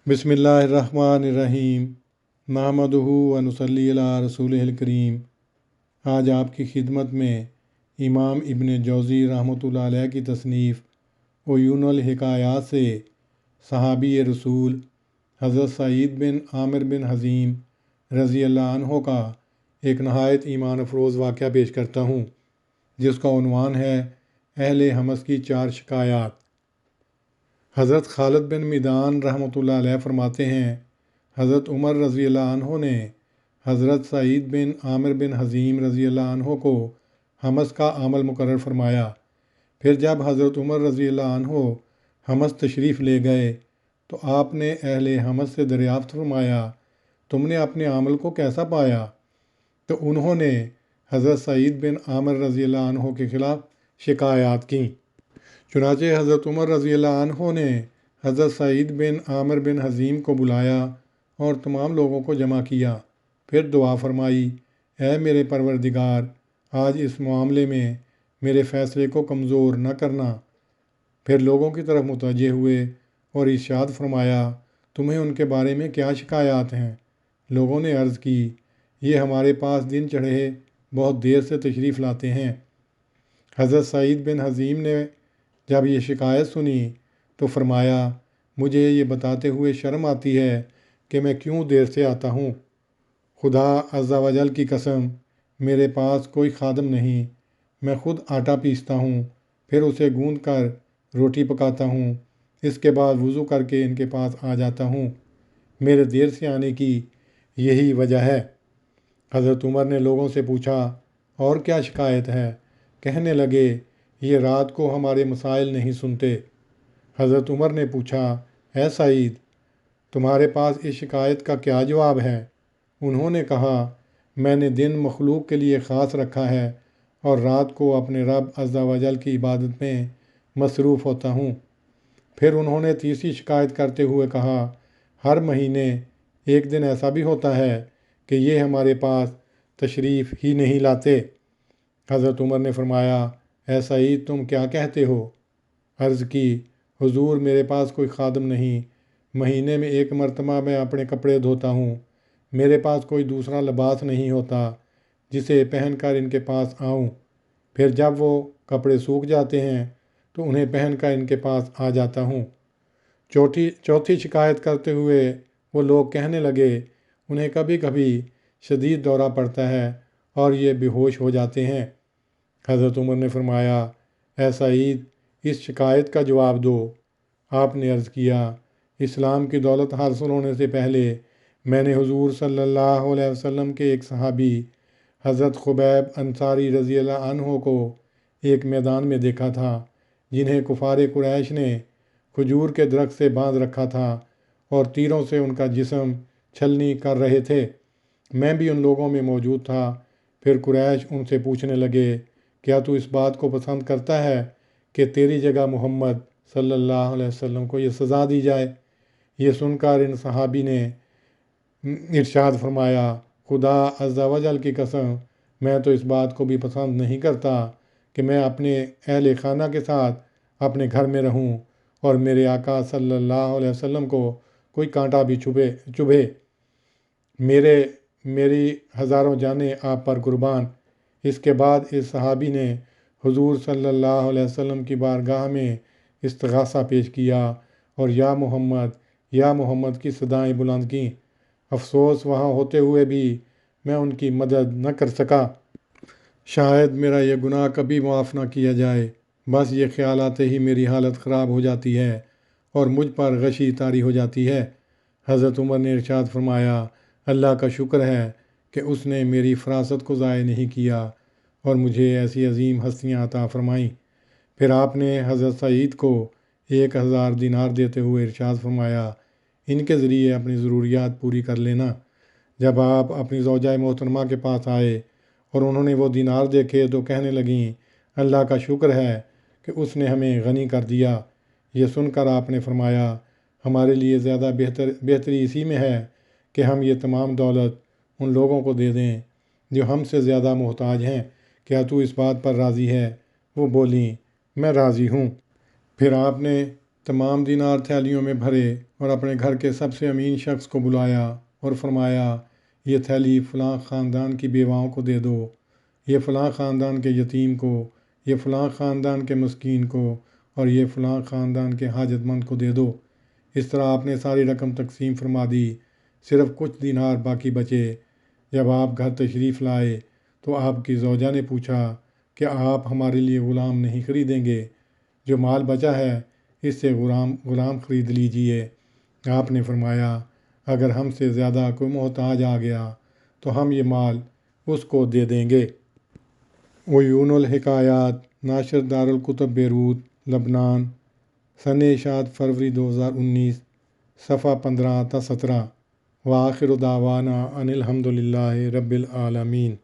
बिस्मिल्लाहिर्रहमानिर्रहीम नहमदुहु व नुसल्ली अला रसूलिहिल करीम। आज आपकी खिदमत में इमाम इब्न जौज़ी रहमतुल्लाह अलैह की तसनीफ़ उयूनुल हिकायात से सहाबी रसूल हज़रत सईद बिन आमिर बिन हज़ीम रज़ी अल्लाह अन्हो का एक नहायत ईमान अफरोज़ वाक़या पेश करता हूँ, जिसका उन्वान है अहले हमस की 4 शिकायत। हज़रत खालिद बिन मिदान रहमतुल्लाह अलैह फरमाते हैं, हज़रत उमर रज़ी अल्लाह अन्हो ने हज़रत सईद बिन आमिर बिन हज़ीम रज़ी अल्लाह अन्हो को हमस का आमल मुकर्रर फरमाया। फिर जब हज़रत उमर रज़ी अल्लाह अन्हो हमस तशरीफ़ ले गए तो आपने अहले हमस से दरियाफ़्त फरमाया, तुमने अपने आमल को कैसा पाया? तो उन्होंने हज़रत सईद बिन आमिर रज़ी अल्लाह अन्हो के ख़िलाफ़ शिकायत की। चुनाचे हज़रत उमर रज़ी अल्लाह अन्हो ने हज़रत सईद बिन आमिर बिन हज़ीम को बुलाया और तमाम लोगों को जमा किया। फिर दुआ फरमाई, ऐ मेरे परवरदिगार, आज इस मामले में मेरे फ़ैसले को कमज़ोर न करना। फिर लोगों की तरफ मुतवज्जे हुए और इरशाद फरमाया, तुम्हें उनके बारे में क्या शिकायत हैं? लोगों ने अर्ज़ की, ये हमारे पास दिन चढ़े बहुत देर से तशरीफ़ लाते हैं। हज़रत सईद बिन हज़ीम ने जब ये शिकायत सुनी तो फरमाया, मुझे ये बताते हुए शर्म आती है कि मैं क्यों देर से आता हूँ। खुदा अज़्ज़ा वजल की कसम, मेरे पास कोई खादम नहीं। मैं ख़ुद आटा पीसता हूँ, फिर उसे गूंद कर रोटी पकाता हूँ। इसके बाद वज़ू करके इनके पास आ जाता हूँ। मेरे देर से आने की यही वजह है। हज़रत उमर ने लोगों से पूछा, और क्या शिकायत है? कहने लगे, ये रात को हमारे मसाइल नहीं सुनते। हज़रत उमर ने पूछा, ऐ सईद, तुम्हारे पास इस शिकायत का क्या जवाब है? उन्होंने कहा, मैंने दिन मखलूक के लिए ख़ास रखा है और रात को अपने रब अज़्ज़ा वजल की इबादत में मसरूफ़ होता हूँ। फिर उन्होंने तीसरी शिकायत करते हुए कहा, हर महीने एक दिन ऐसा भी होता है कि ये हमारे पास तशरीफ़ ही नहीं लाते। हज़रत उमर ने फरमाया, ऐ सईद, तुम क्या कहते हो? अर्ज़ की, हुजूर, मेरे पास कोई खादम नहीं। महीने में एक मरतबा मैं अपने कपड़े धोता हूँ। मेरे पास कोई दूसरा लिबास नहीं होता जिसे पहनकर इनके पास आऊँ। फिर जब वो कपड़े सूख जाते हैं तो उन्हें पहनकर इनके पास आ जाता हूँ। चौथी शिकायत करते हुए वो लोग कहने लगे, उन्हें कभी कभी शदीद दौरा पड़ता है और ये बेहोश हो जाते हैं। हज़रत उमर ने फरमाया, ऐ सईद, इस शिकायत का जवाब दो। आपने अर्ज़ किया, इस्लाम की दौलत हासिल होने से पहले मैंने हुजूर सल्लल्लाहु अलैहि वसल्लम के एक सहाबी हज़रत खुबैब अंसारी रज़ी अल्लाह अन्हो को एक मैदान में देखा था, जिन्हें कुफ़ार कुरैश ने खजूर के दरख्त से बांध रखा था और तीरों से उनका जिस्म छलनी कर रहे थे। मैं भी उन लोगों में मौजूद था। फिर कुरैश उनसे पूछने लगे, क्या तू इस बात को पसंद करता है कि तेरी जगह मोहम्मद सल्लल्लाहु अलैहि वसल्लम को ये सज़ा दी जाए? ये सुनकर इन सहाबी ने इरशाद फरमाया, खुदा अज़्ज़ा वजल की कसम, मैं तो इस बात को भी पसंद नहीं करता कि मैं अपने अहले खाना के साथ अपने घर में रहूं और मेरे आका सल्लल्लाहु अलैहि वसल्लम को कोई कांटा भी चुभे। मेरी हज़ारों जानें आप पर कुर्बान। इसके बाद इस सहाबी ने हुजूर सल्लल्लाहु अलैहि वसल्लम की बारगाह में इस्तिग़ासा पेश किया और या मोहम्मद की सदाएं बुलंद की। अफसोस, वहाँ होते हुए भी मैं उनकी मदद न कर सका। शायद मेरा यह गुनाह कभी माफ़ ना किया जाए। बस ये ख्याल आते ही मेरी हालत ख़राब हो जाती है और मुझ पर गशी तारी हो जाती है। हज़रत उमर ने इरशाद फरमाया, अल्लाह का शुक्र है कि उसने मेरी फ़रासत को ज़ाय नहीं किया और मुझे ऐसी अजीम हस्तियाँ अता फ़रमाईं। फिर आपने हज़रत सईद को 1000 दिनार देते हुए इरशाद फरमाया, इनके ज़रिए अपनी ज़रूरियात पूरी कर लेना। जब आप अपनी ज़ौजा मोहतरमा के पास आए और उन्होंने वो दिनार देखे तो कहने लगीं, अल्लाह का शुक्र है कि उसने हमें गनी कर दिया। ये सुनकर आपने फरमाया, हमारे लिए ज़्यादा बेहतरी इसी में है कि हम ये तमाम दौलत उन लोगों को दे दें जो हमसे ज़्यादा मोहताज हैं। क्या तू इस बात पर राज़ी है? वो बोलीं, मैं राज़ी हूँ। फिर आपने تمام دینار تھیلیوں میں بھرے اور اپنے گھر کے سب سے امین شخص کو بلایا اور فرمایا یہ تھیلی فلاں خاندان کی بیواؤں کو دے دو، یہ فلاں خاندان کے یتیم کو، یہ فلاں خاندان کے مسکین کو اور یہ فلاں خاندان کے حاجت مند کو دے دو۔ اس طرح آپ نے ساری رقم تقسیم فرما دی، صرف کچھ دینار باقی بچے۔ جب آپ گھر تشریف لائے تو آپ کی زوجہ نے پوچھا کہ آپ ہمارے لیے غلام نہیں خریدیں گے؟ جو مال بچا ہے اس سے غلام خرید لیجئے۔ آپ نے فرمایا اگر ہم سے زیادہ کوئی محتاج آ گیا تو ہم یہ مال اس کو دے دیں گے۔ عیون الحکایات، ناشر دارالکتب بیروت، لبنان، سن اشاعت فروری 2019، صفحہ 15 تا 17۔ وآخر دعوانا ان الحمد للہ رب العالمین۔